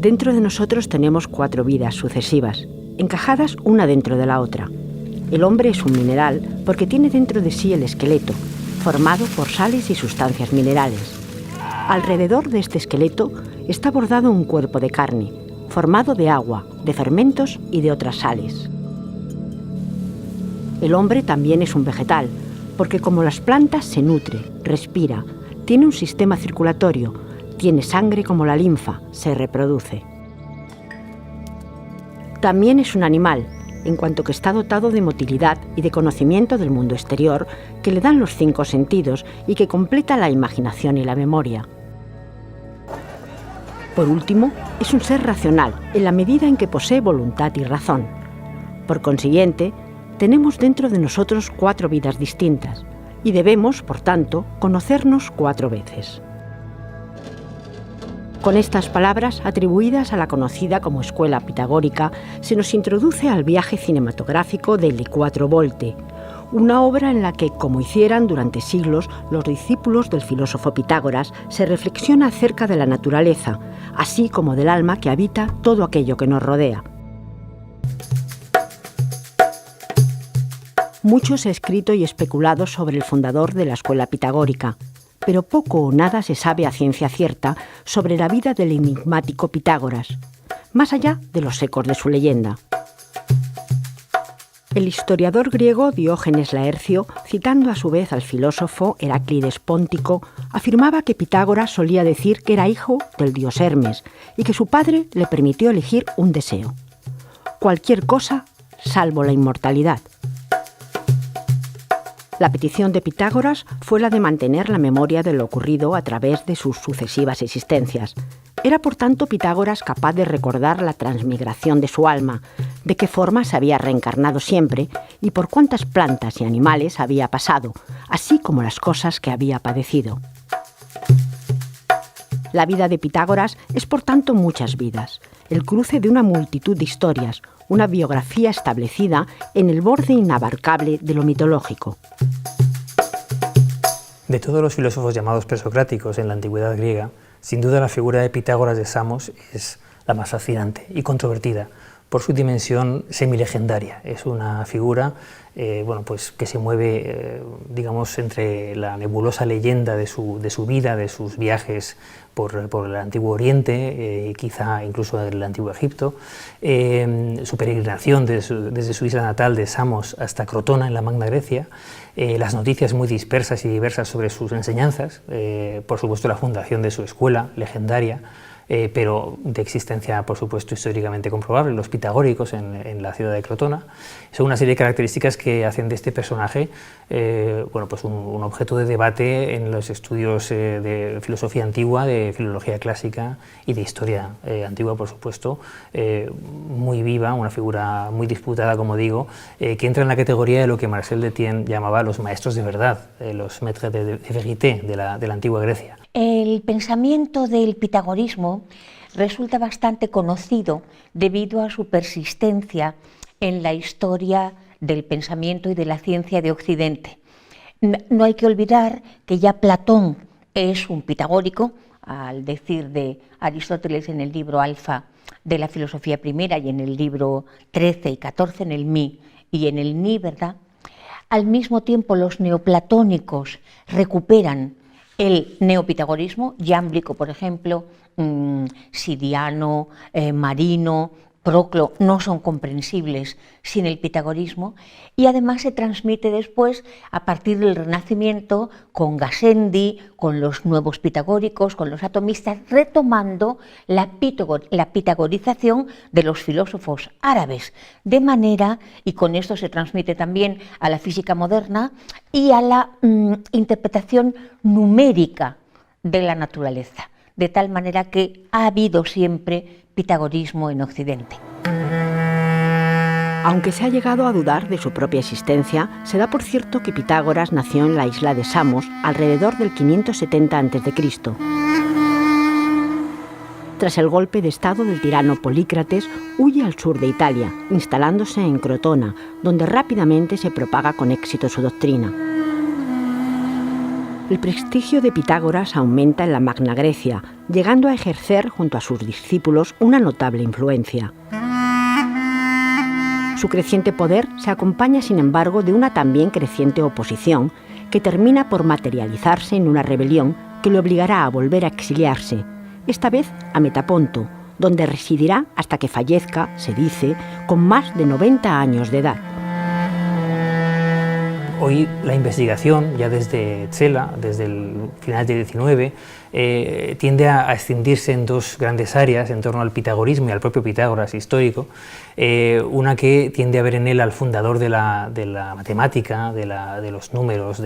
Dentro de nosotros tenemos 4 vidas sucesivas, encajadas una dentro de la otra. El hombre es un mineral porque tiene dentro de sí el esqueleto, formado por sales y sustancias minerales. Alrededor de este esqueleto está bordado un cuerpo de carne, formado de agua, de fermentos y de otras sales. El hombre también es un vegetal, porque como las plantas se nutre, respira, tiene un sistema circulatorio, tiene sangre como la linfa, se reproduce. También es un animal, en cuanto que está dotado de motilidad y de conocimiento del mundo exterior que le dan los 5 sentidos y que completa la imaginación y la memoria. Por último, es un ser racional, en la medida en que posee voluntad y razón. Por consiguiente, tenemos dentro de nosotros 4 vidas distintas y debemos, por tanto, conocernos 4 veces. Con estas palabras, atribuidas a la conocida como escuela pitagórica, se nos introduce al viaje cinematográfico de Le Quatre Volte, una obra en la que, como hicieran durante siglos los discípulos del filósofo Pitágoras, se reflexiona acerca de la naturaleza, así como del alma que habita todo aquello que nos rodea. Mucho se ha escrito y especulado sobre el fundador de la escuela pitagórica, pero poco o nada se sabe a ciencia cierta sobre la vida del enigmático Pitágoras, más allá de los ecos de su leyenda. El historiador griego Diógenes Laercio, citando a su vez al filósofo Heráclides Póntico, afirmaba que Pitágoras solía decir que era hijo del dios Hermes y que su padre le permitió elegir un deseo: cualquier cosa salvo la inmortalidad. La petición de Pitágoras fue la de mantener la memoria de lo ocurrido a través de sus sucesivas existencias. Era, por tanto, Pitágoras capaz de recordar la transmigración de su alma, de qué forma se había reencarnado siempre y por cuántas plantas y animales había pasado, así como las cosas que había padecido. La vida de Pitágoras es, por tanto, muchas vidas, el cruce de una multitud de historias, una biografía establecida en el borde inabarcable de lo mitológico. De todos los filósofos llamados presocráticos en la antigüedad griega, sin duda la figura de Pitágoras de Samos es la más fascinante y controvertida por su dimensión semilegendaria. Es una figura que se mueve digamos, entre la nebulosa leyenda de su vida, de sus viajes por el Antiguo Oriente, quizá incluso del Antiguo Egipto, su peregrinación desde su isla natal de Samos hasta Crotona, en la Magna Grecia, las noticias muy dispersas y diversas sobre sus enseñanzas, por supuesto la fundación de su escuela legendaria, pero de existencia, por supuesto, históricamente comprobable, los pitagóricos en la ciudad de Crotona. Son una serie de características que hacen de este personaje un objeto de debate en los estudios de filosofía antigua, de filología clásica y de historia antigua, por supuesto, muy viva, una figura muy disputada, como digo, que entra en la categoría de lo que Marcel Détienne llamaba los maestros de verdad, los maîtres de vérité de la antigua Grecia. El pensamiento del pitagorismo resulta bastante conocido debido a su persistencia en la historia del pensamiento y de la ciencia de Occidente. No hay que olvidar que ya Platón es un pitagórico, al decir de Aristóteles en el libro Alfa de la filosofía primera y en el libro 13 y 14 en el Mi y en el Ni, ¿verdad? Al mismo tiempo los neoplatónicos recuperan el neopitagorismo, Iámblico, por ejemplo, Siriano, Marino, Proclo, no son comprensibles sin el pitagorismo, y además se transmite después a partir del Renacimiento con Gassendi, con los nuevos pitagóricos, con los atomistas, retomando la pitagorización de los filósofos árabes, de manera, y con esto se transmite también a la física moderna y a la interpretación numérica de la naturaleza, de tal manera que ha habido siempre pitagorismo en Occidente. Aunque se ha llegado a dudar de su propia existencia, se da por cierto que Pitágoras nació en la isla de Samos alrededor del 570 a.C. Tras el golpe de estado del tirano Polícrates, huye al sur de Italia, instalándose en Crotona, donde rápidamente se propaga con éxito su doctrina. El prestigio de Pitágoras aumenta en la Magna Grecia, llegando a ejercer junto a sus discípulos una notable influencia. Su creciente poder se acompaña, sin embargo, de una también creciente oposición que termina por materializarse en una rebelión que le obligará a volver a exiliarse, esta vez a Metaponto, donde residirá hasta que fallezca, se dice, con más de 90 años de edad. Hoy la investigación, ya desde Cela, desde el final del XIX, tiende a extendirse en dos grandes áreas en torno al pitagorismo y al propio Pitágoras histórico. Una que tiende a ver en él al fundador de la matemática, de los números,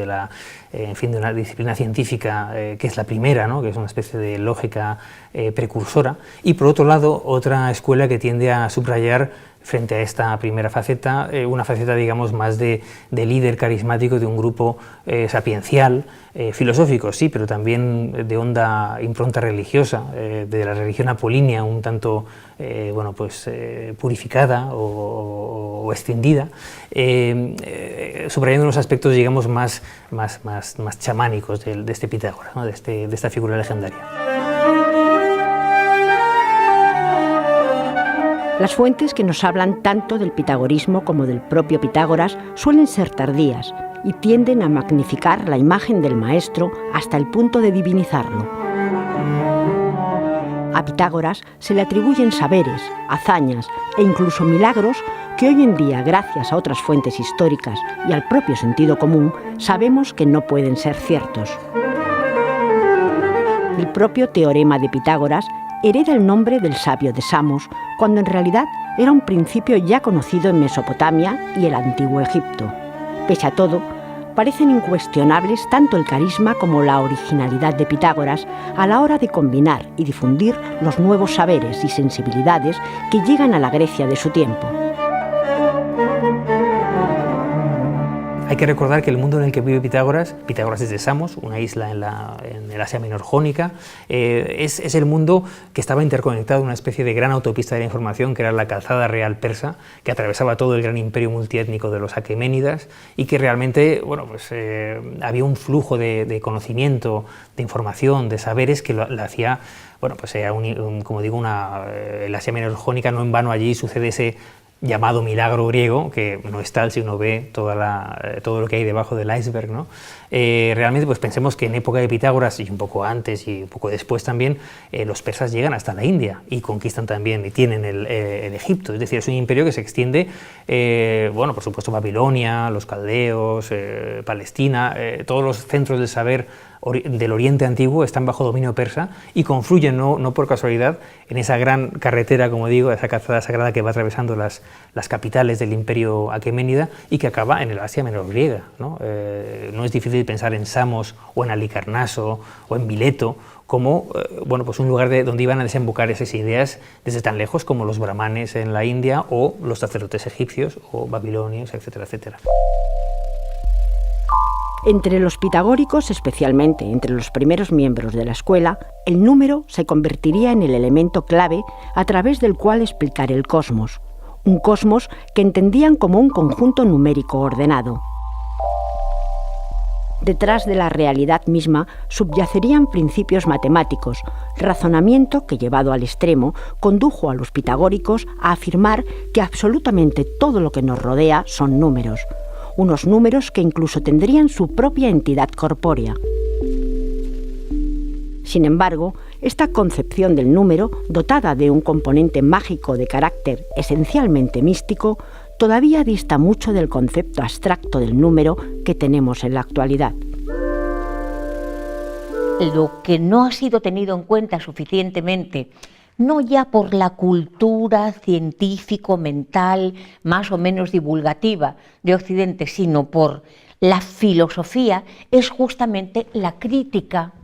en fin, de una disciplina científica que es la primera, ¿no?, que es una especie de lógica precursora, y por otro lado otra escuela que tiende a subrayar frente a esta primera faceta, una faceta, digamos, más de líder carismático de un grupo sapiencial, filosófico, sí, pero también de honda impronta religiosa, de la religión apolínea, un tanto bueno, pues, purificada o extendida, subrayando unos aspectos, digamos, más chamánicos de este Pitágoras, ¿no?, de esta figura legendaria. Las fuentes que nos hablan tanto del pitagorismo como del propio Pitágoras suelen ser tardías y tienden a magnificar la imagen del maestro hasta el punto de divinizarlo. A Pitágoras se le atribuyen saberes, hazañas e incluso milagros que hoy en día, gracias a otras fuentes históricas y al propio sentido común, sabemos que no pueden ser ciertos. El propio teorema de Pitágoras hereda el nombre del sabio de Samos, cuando en realidad era un principio ya conocido en Mesopotamia y el antiguo Egipto. Pese a todo, parecen incuestionables tanto el carisma como la originalidad de Pitágoras a la hora de combinar y difundir los nuevos saberes y sensibilidades que llegan a la Grecia de su tiempo. Hay que recordar que el mundo en el que vive Pitágoras es de Samos, una isla en el Asia Menor jónica, es el mundo que estaba interconectado en una especie de gran autopista de la información, que era la calzada real persa, que atravesaba todo el gran imperio multiétnico de los aqueménidas, y que realmente, bueno, pues, había un flujo de conocimiento, de información, de saberes que la hacía, bueno, pues, como digo, el Asia Menor jónica. No en vano allí sucede ese llamado milagro griego, que no es tal si uno ve todo lo que hay debajo del iceberg, ¿no? Realmente, pues pensemos que en época de Pitágoras, y un poco antes y un poco después también, los persas llegan hasta la India y conquistan también y tienen el Egipto. Es decir, es un imperio que se extiende, bueno, por supuesto Babilonia, los caldeos, Palestina, todos los centros del saber del Oriente Antiguo están bajo dominio persa y confluyen, no por casualidad, en esa gran carretera, como digo, esa calzada sagrada que va atravesando las capitales del imperio aqueménida y que acaba en el Asia Menor griega, ¿no? No es difícil pensar en Samos o en Halicarnaso o en Mileto como bueno, pues un lugar donde iban a desembocar esas ideas desde tan lejos como los brahmanes en la India o los sacerdotes egipcios o babilonios, etcétera, etcétera. Entre los pitagóricos, especialmente entre los primeros miembros de la escuela, el número se convertiría en el elemento clave a través del cual explicar el cosmos, un cosmos que entendían como un conjunto numérico ordenado. Detrás de la realidad misma subyacerían principios matemáticos, razonamiento que, llevado al extremo, condujo a los pitagóricos a afirmar que absolutamente todo lo que nos rodea son números, unos números que incluso tendrían su propia entidad corpórea. Sin embargo, esta concepción del número, dotada de un componente mágico de carácter esencialmente místico, todavía dista mucho del concepto abstracto del número que tenemos en la actualidad. Lo que no ha sido tenido en cuenta suficientemente, no ya por la cultura científico-mental más o menos divulgativa de Occidente, sino por la filosofía, es justamente la crítica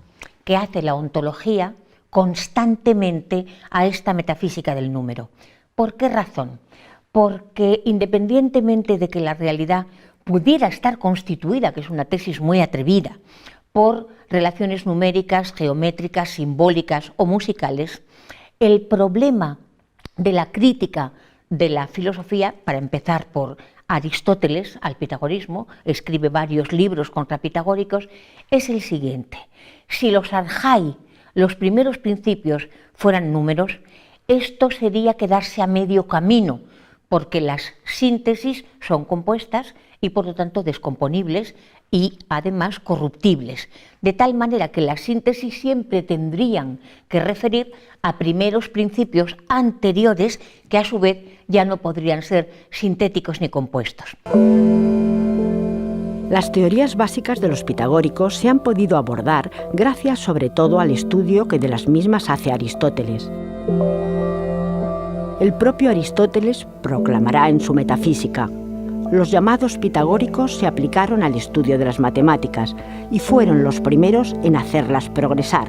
que hace la ontología constantemente a esta metafísica del número. ¿Por qué razón? Porque independientemente de que la realidad pudiera estar constituida, que es una tesis muy atrevida, por relaciones numéricas, geométricas, simbólicas o musicales, el problema de la crítica de la filosofía, para empezar por Aristóteles al pitagorismo, escribe varios libros contrapitagóricos, es el siguiente: si los arjai, los primeros principios, fueran números, esto sería quedarse a medio camino, porque las síntesis son compuestas y por lo tanto descomponibles y además corruptibles, de tal manera que las síntesis siempre tendrían que referir a primeros principios anteriores que a su vez ya no podrían ser sintéticos ni compuestos. Las teorías básicas de los pitagóricos se han podido abordar gracias sobre todo al estudio que de las mismas hace Aristóteles. El propio Aristóteles proclamará en su Metafísica: los llamados pitagóricos se aplicaron al estudio de las matemáticas y fueron los primeros en hacerlas progresar,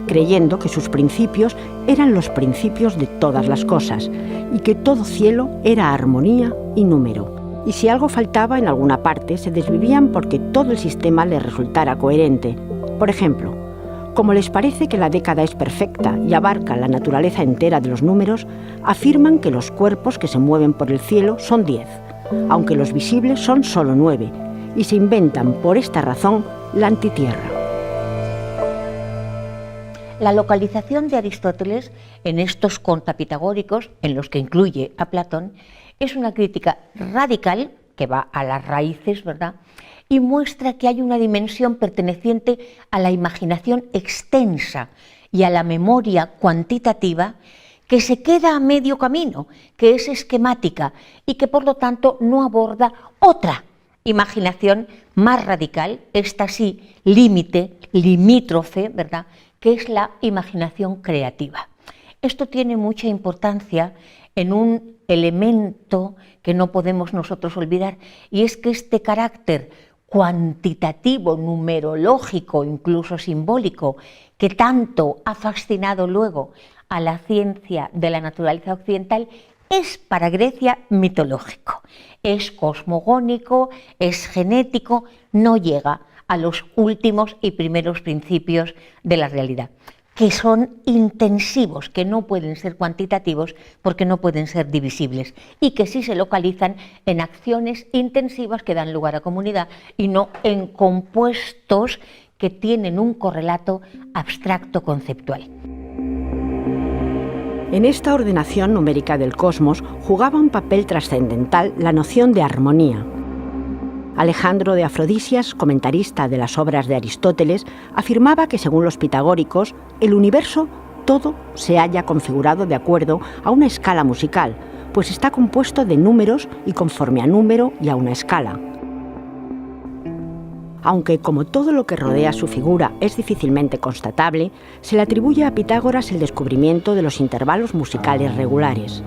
creyendo que sus principios eran los principios de todas las cosas y que todo cielo era armonía y número. Y si algo faltaba en alguna parte, se desvivían porque todo el sistema les resultara coherente. Por ejemplo, como les parece que la década es perfecta y abarca la naturaleza entera de los números, afirman que los cuerpos que se mueven por el cielo son 10, aunque los visibles son solo 9, y se inventan por esta razón la antitierra. La localización de Aristóteles en estos contrapitagóricos, en los que incluye a Platón, es una crítica radical que va a las raíces, ¿verdad?, y muestra que hay una dimensión perteneciente a la imaginación extensa y a la memoria cuantitativa que se queda a medio camino, que es esquemática y que por lo tanto no aborda otra imaginación más radical, esta sí límite, limítrofe, ¿verdad?, que es la imaginación creativa. Esto tiene mucha importancia en un elemento que no podemos nosotros olvidar, y es que este carácter cuantitativo, numerológico, incluso simbólico, que tanto ha fascinado luego a la ciencia de la naturaleza occidental, es para Grecia mitológico, es cosmogónico, es genético, no llega a los últimos y primeros principios de la realidad, que son intensivos, que no pueden ser cuantitativos porque no pueden ser divisibles, y que sí se localizan en acciones intensivas que dan lugar a comunidad y no en compuestos que tienen un correlato abstracto conceptual. En esta ordenación numérica del cosmos jugaba un papel trascendental la noción de armonía. Alejandro de Afrodisias, comentarista de las obras de Aristóteles, afirmaba que según los pitagóricos, el universo todo se halla configurado de acuerdo a una escala musical, pues está compuesto de números y conforme a número y a una escala. Aunque, como todo lo que rodea su figura es difícilmente constatable, se le atribuye a Pitágoras el descubrimiento de los intervalos musicales regulares.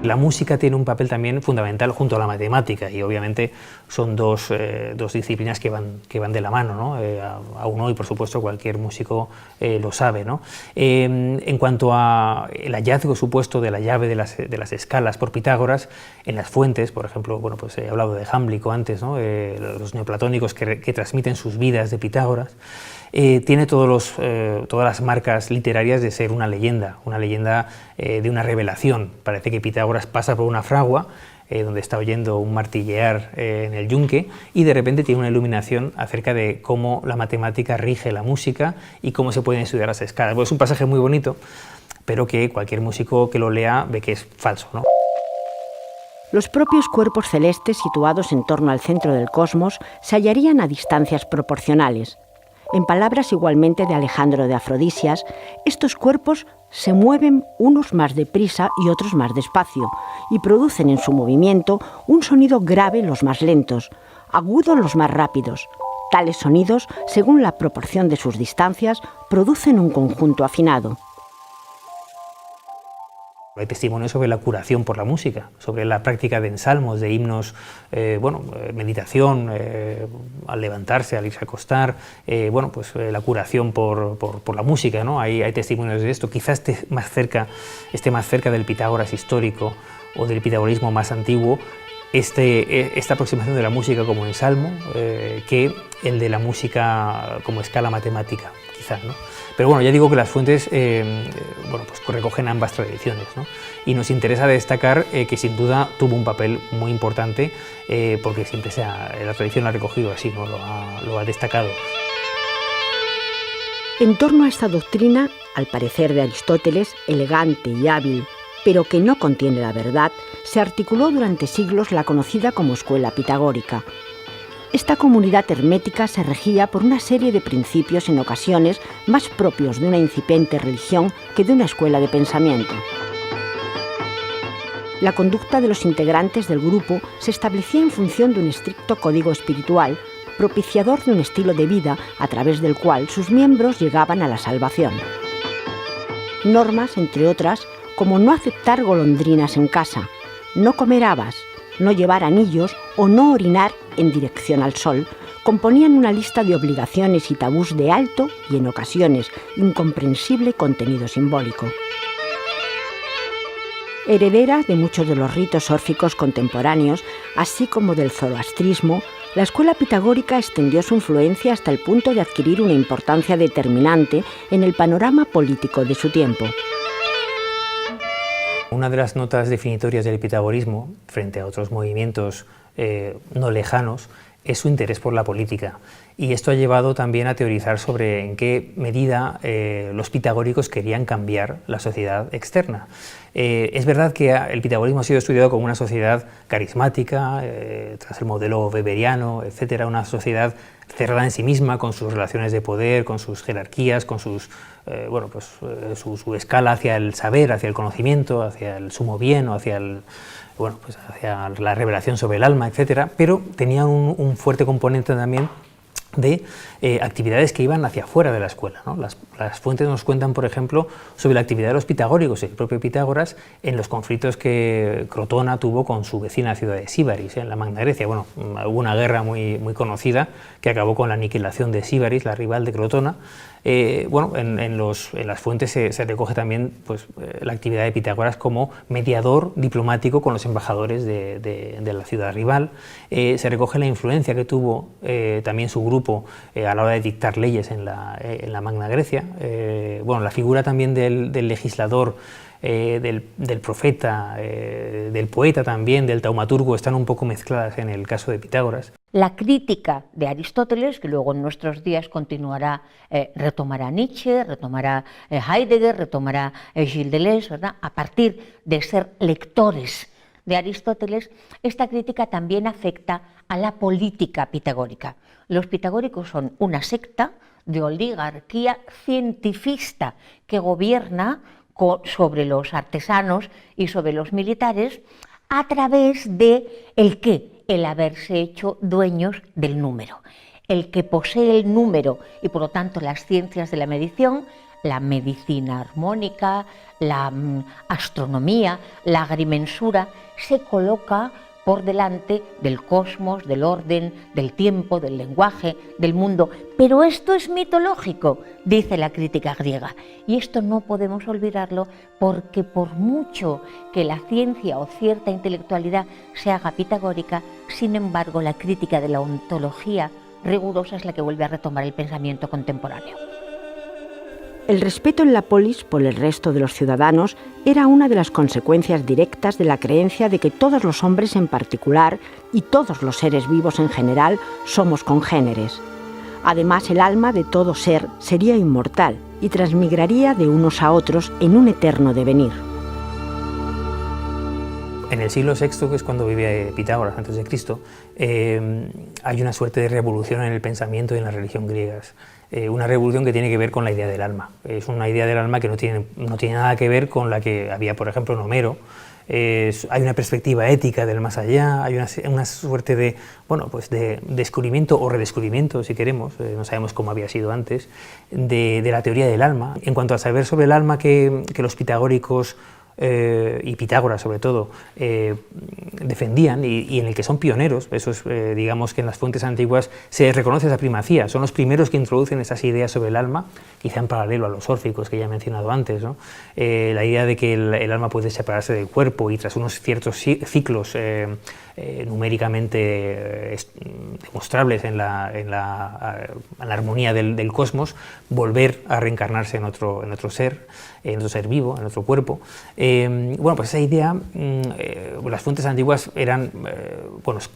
La música tiene un papel también fundamental junto a la matemática, y obviamente son dos disciplinas que van de la mano, ¿no? Aún hoy, por supuesto, cualquier músico lo sabe, ¿no? En cuanto al hallazgo supuesto de la llave de las escalas por Pitágoras, en las fuentes, por ejemplo, bueno, pues he hablado de Jámblico antes, ¿no? Los neoplatónicos que transmiten sus vidas de Pitágoras, tiene todas las marcas literarias de ser una leyenda de una revelación. Parece que Pitágoras pasa por una fragua donde está oyendo un martillear en el yunque, y de repente tiene una iluminación acerca de cómo la matemática rige la música y cómo se pueden estudiar las escalas. Bueno, es un pasaje muy bonito, pero que cualquier músico que lo lea ve que es falso, ¿no? Los propios cuerpos celestes situados en torno al centro del cosmos se hallarían a distancias proporcionales. En palabras igualmente de Alejandro de Afrodisias, estos cuerpos se mueven unos más deprisa y otros más despacio, y producen en su movimiento un sonido grave los más lentos, agudo los más rápidos. Tales sonidos, según la proporción de sus distancias, producen un conjunto afinado. Hay testimonios sobre la curación por la música, sobre la práctica de ensalmos, de himnos, meditación, al levantarse, al irse a acostar, la curación por la música, ¿no? Hay testimonios de esto. Quizás esté más cerca del Pitágoras histórico o del pitagorismo más antiguo, esta aproximación de la música como ensalmo que el de la música como escala matemática, quizás, ¿no? Pero bueno, ya digo que las fuentes bueno, pues recogen ambas tradiciones, ¿no? Y nos interesa destacar que sin duda tuvo un papel muy importante porque siempre la tradición lo ha recogido así, ¿no? lo ha destacado. En torno a esta doctrina, al parecer de Aristóteles, elegante y hábil, pero que no contiene la verdad, se articuló durante siglos la conocida como escuela pitagórica. Esta comunidad hermética se regía por una serie de principios en ocasiones más propios de una incipiente religión que de una escuela de pensamiento. La conducta de los integrantes del grupo se establecía en función de un estricto código espiritual, propiciador de un estilo de vida a través del cual sus miembros llegaban a la salvación. Normas, entre otras, como no aceptar golondrinas en casa, no comer habas, no llevar anillos o no orinar en dirección al sol, componían una lista de obligaciones y tabús de alto y, en ocasiones, incomprensible contenido simbólico. Heredera de muchos de los ritos órficos contemporáneos, así como del zoroastrismo, la escuela pitagórica extendió su influencia hasta el punto de adquirir una importancia determinante en el panorama político de su tiempo. Una de las notas definitorias del pitagorismo, frente a otros movimientos no lejanos, es su interés por la política. Y esto ha llevado también a teorizar sobre en qué medida los pitagóricos querían cambiar la sociedad externa. Es verdad que el pitagorismo ha sido estudiado como una sociedad carismática, tras el modelo weberiano, etcétera, una sociedad cerrada en sí misma, con sus relaciones de poder, con sus jerarquías, con su escala hacia el saber, hacia el conocimiento, hacia el sumo bien o hacia hacia la revelación sobre el alma, etcétera, pero tenía un fuerte componente también de actividades que iban hacia afuera de la escuela, ¿no? Las fuentes nos cuentan, por ejemplo, sobre la actividad de los pitagóricos, el propio Pitágoras, en los conflictos que Crotona tuvo con su vecina ciudad de Síbaris, en la Magna Grecia. Bueno, hubo una guerra muy conocida que acabó con la aniquilación de Síbaris, la rival de Crotona. En las fuentes se recoge también la actividad de Pitágoras como mediador diplomático con los embajadores de la ciudad rival. Se recoge la influencia que tuvo también su grupo a la hora de dictar leyes en la Magna Grecia. La figura también del legislador, del profeta, del poeta también, del taumaturgo, están un poco mezcladas en el caso de Pitágoras. La crítica de Aristóteles, que luego en nuestros días continuará, retomará Nietzsche, retomará Heidegger, retomará Gilles Deleuze, ¿verdad? A partir de ser lectores de Aristóteles, esta crítica también afecta a la política pitagórica. Los pitagóricos son una secta de oligarquía cientifista que gobierna sobre los artesanos y sobre los militares a través de el haberse hecho dueños del número. El que posee el número y por lo tanto las ciencias de la medición, la medicina armónica, la astronomía, la agrimensura, se coloca por delante del cosmos, del orden, del tiempo, del lenguaje, del mundo. Pero esto es mitológico, dice la crítica griega. Y esto no podemos olvidarlo porque por mucho que la ciencia o cierta intelectualidad se haga pitagórica, sin embargo la crítica de la ontología rigurosa es la que vuelve a retomar el pensamiento contemporáneo. El respeto en la polis por el resto de los ciudadanos era una de las consecuencias directas de la creencia de que todos los hombres en particular y todos los seres vivos en general somos congéneres. Además, el alma de todo ser sería inmortal y transmigraría de unos a otros en un eterno devenir. En el siglo VI, que es cuando vive Pitágoras antes de Cristo, hay una suerte de revolución en el pensamiento y en la religión griegas. Una revolución que tiene que ver con la idea del alma. Es una idea del alma que no tiene nada que ver con la que había, por ejemplo, en Homero. Hay una perspectiva ética del más allá, hay una suerte de descubrimiento o redescubrimiento, si queremos, no sabemos cómo había sido antes, de la teoría del alma. En cuanto a saber sobre el alma que los pitagóricos y Pitágoras sobre todo, defendían y en el que son pioneros. Eso es, digamos que en las fuentes antiguas se reconoce esa primacía, son los primeros que introducen esas ideas sobre el alma, quizá en paralelo a los órficos que ya he mencionado antes, ¿no? La idea de que el alma puede separarse del cuerpo y tras unos ciertos ciclos numéricamente demostrables en la armonía del cosmos, volver a reencarnarse en otro ser vivo, en otro cuerpo. Bueno, pues esa idea, las fuentes antiguas eran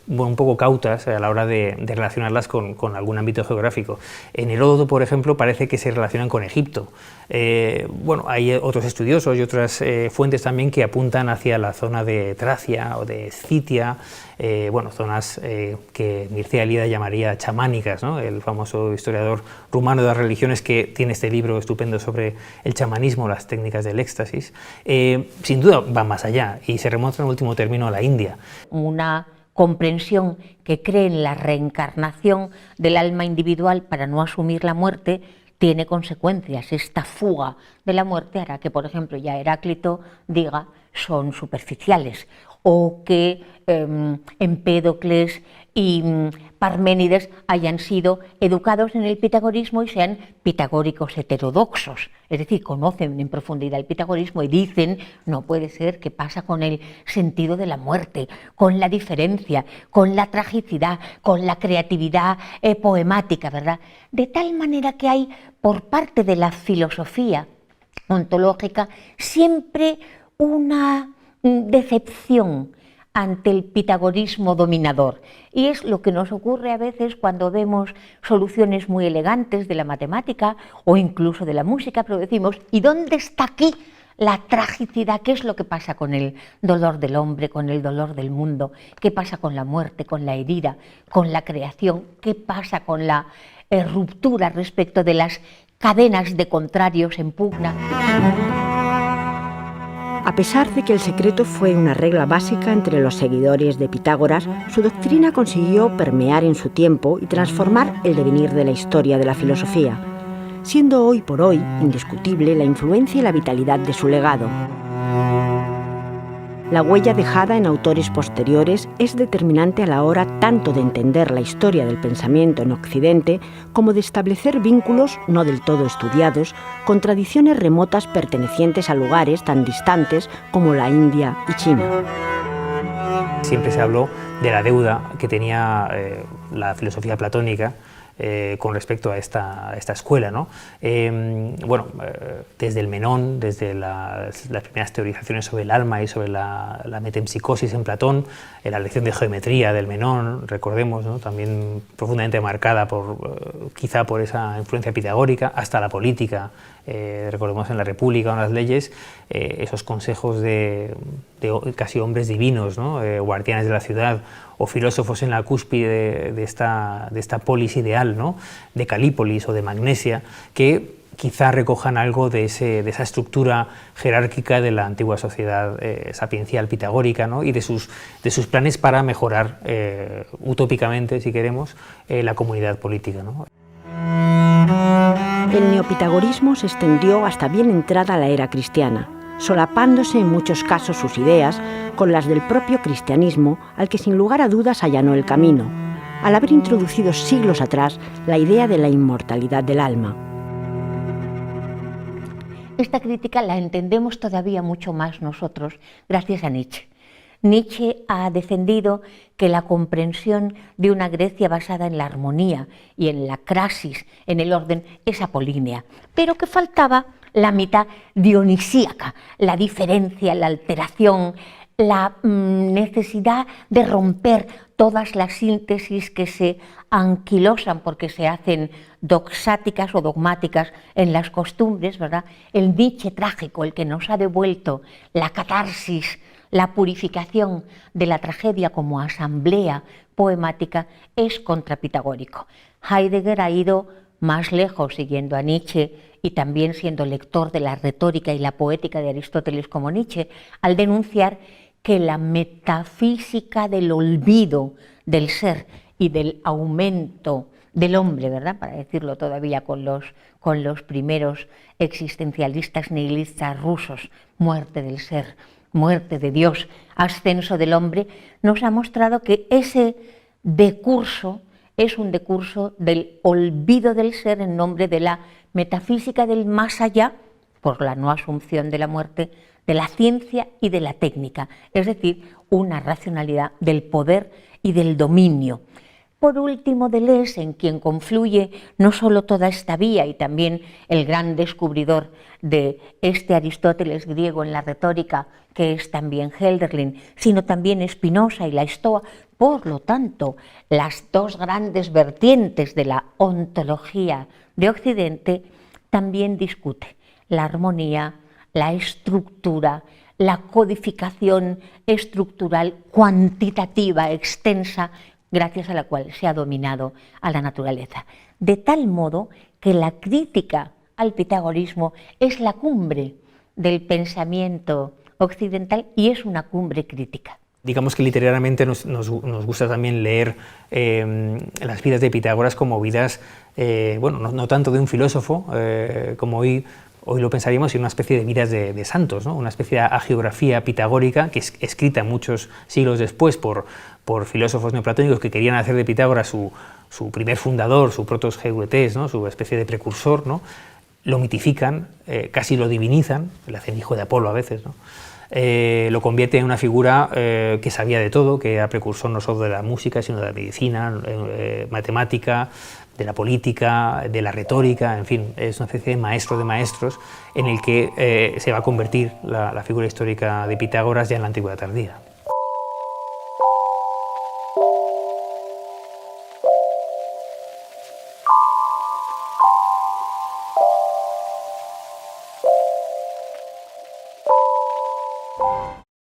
un poco cautas a la hora de relacionarlas con algún ámbito geográfico. En Heródoto, por ejemplo, parece que se relacionan con Egipto. Bueno, hay otros estudiosos y otras fuentes también que apuntan hacia la zona de Tracia o de Escitia, bueno, zonas que Mircea Eliade llamaría chamánicas, ¿no? El famoso historiador rumano de las religiones que tiene este libro estupendo sobre el chamanismo, las técnicas del éxtasis. Sin duda va más allá y se remonta en último término a la India. Una comprensión que cree en la reencarnación del alma individual para no asumir la muerte tiene consecuencias. Esta fuga de la muerte hará que, por ejemplo, ya Heráclito diga son superficiales, o que Empédocles y Parménides hayan sido educados en el pitagorismo y sean pitagóricos heterodoxos, es decir, conocen en profundidad el pitagorismo y dicen no puede ser, ¿qué pasa con el sentido de la muerte, con la diferencia, con la tragicidad, con la creatividad poemática, ¿verdad? De tal manera que hay por parte de la filosofía ontológica siempre una decepción ante el pitagorismo dominador, y es lo que nos ocurre a veces cuando vemos soluciones muy elegantes de la matemática o incluso de la música, pero decimos, ¿y dónde está aquí la tragicidad? ¿Qué es lo que pasa con el dolor del hombre, con el dolor del mundo? ¿Qué pasa con la muerte, con la herida, con la creación? ¿Qué pasa con la ruptura respecto de las cadenas de contrarios en pugna? A pesar de que el secreto fue una regla básica entre los seguidores de Pitágoras, su doctrina consiguió permear en su tiempo y transformar el devenir de la historia de la filosofía, siendo hoy por hoy indiscutible la influencia y la vitalidad de su legado. La huella dejada en autores posteriores es determinante a la hora tanto de entender la historia del pensamiento en Occidente como de establecer vínculos no del todo estudiados con tradiciones remotas pertenecientes a lugares tan distantes como la India y China. Siempre se habló de la deuda que tenía la filosofía platónica con respecto a esta escuela, ¿no? Desde el Menón, desde las primeras teorizaciones sobre el alma y sobre la metempsicosis en Platón, la lección de geometría del Menón, recordemos, ¿no? También profundamente marcada quizá por esa influencia pitagórica, hasta la política, recordemos en la República o en las leyes, esos consejos de casi hombres divinos, ¿no? Guardianes de la ciudad, o filósofos en la cúspide de esta polis ideal, ¿no? De Calípolis o de Magnesia, que quizá recojan algo de esa estructura jerárquica de la antigua sociedad sapiencial pitagórica, ¿no? Y de sus planes para mejorar utópicamente, si queremos, la comunidad política, ¿no? El neopitagorismo se extendió hasta bien entrada la era cristiana, solapándose en muchos casos sus ideas con las del propio cristianismo, al que sin lugar a dudas allanó el camino, al haber introducido siglos atrás la idea de la inmortalidad del alma. Esta crítica la entendemos todavía mucho más nosotros gracias a Nietzsche. Nietzsche ha defendido que la comprensión de una Grecia basada en la armonía y en la crasis, en el orden, es apolínea, pero que faltaba la mitad dionisíaca, la diferencia, la alteración, la necesidad de romper todas las síntesis que se anquilosan porque se hacen doxáticas o dogmáticas en las costumbres, ¿verdad? El Nietzsche trágico, el que nos ha devuelto la catarsis, la purificación de la tragedia como asamblea poemática, es contrapitagórico. Heidegger ha ido más lejos siguiendo a Nietzsche y también siendo lector de la retórica y la poética de Aristóteles como Nietzsche, al denunciar que la metafísica del olvido del ser y del aumento del hombre, ¿verdad? Para decirlo todavía con los primeros existencialistas nihilistas rusos, muerte del ser, muerte de Dios, ascenso del hombre, nos ha mostrado que ese decurso es un decurso del olvido del ser en nombre de la metafísica del más allá, por la no asunción de la muerte, de la ciencia y de la técnica, es decir, una racionalidad del poder y del dominio. Por último, Deleuze, en quien confluye no solo toda esta vía y también el gran descubridor de este Aristóteles griego en la retórica, que es también Hölderlin, sino también Spinoza y la Estoa. Por lo tanto, las dos grandes vertientes de la ontología de Occidente también discute la armonía, la estructura, la codificación estructural cuantitativa extensa, gracias a la cual se ha dominado a la naturaleza. De tal modo que la crítica al pitagorismo es la cumbre del pensamiento occidental y es una cumbre crítica. Digamos que literariamente nos gusta también leer las vidas de Pitágoras como vidas, bueno, no tanto de un filósofo, como hoy lo pensaríamos, sino una especie de vidas de santos, ¿no? Una especie de hagiografía pitagórica que es escrita muchos siglos después por filósofos neoplatónicos que querían hacer de Pitágoras su primer fundador, su protos geuetés, ¿no? Su especie de precursor, ¿no? Lo mitifican, casi lo divinizan, le hacen hijo de Apolo a veces, ¿no? Lo convierte en una figura que sabía de todo, que era precursor no solo de la música, sino de la medicina, matemática, de la política, de la retórica, en fin, es una especie de maestro de maestros en el que se va a convertir la figura histórica de Pitágoras ya en la Antigüedad tardía.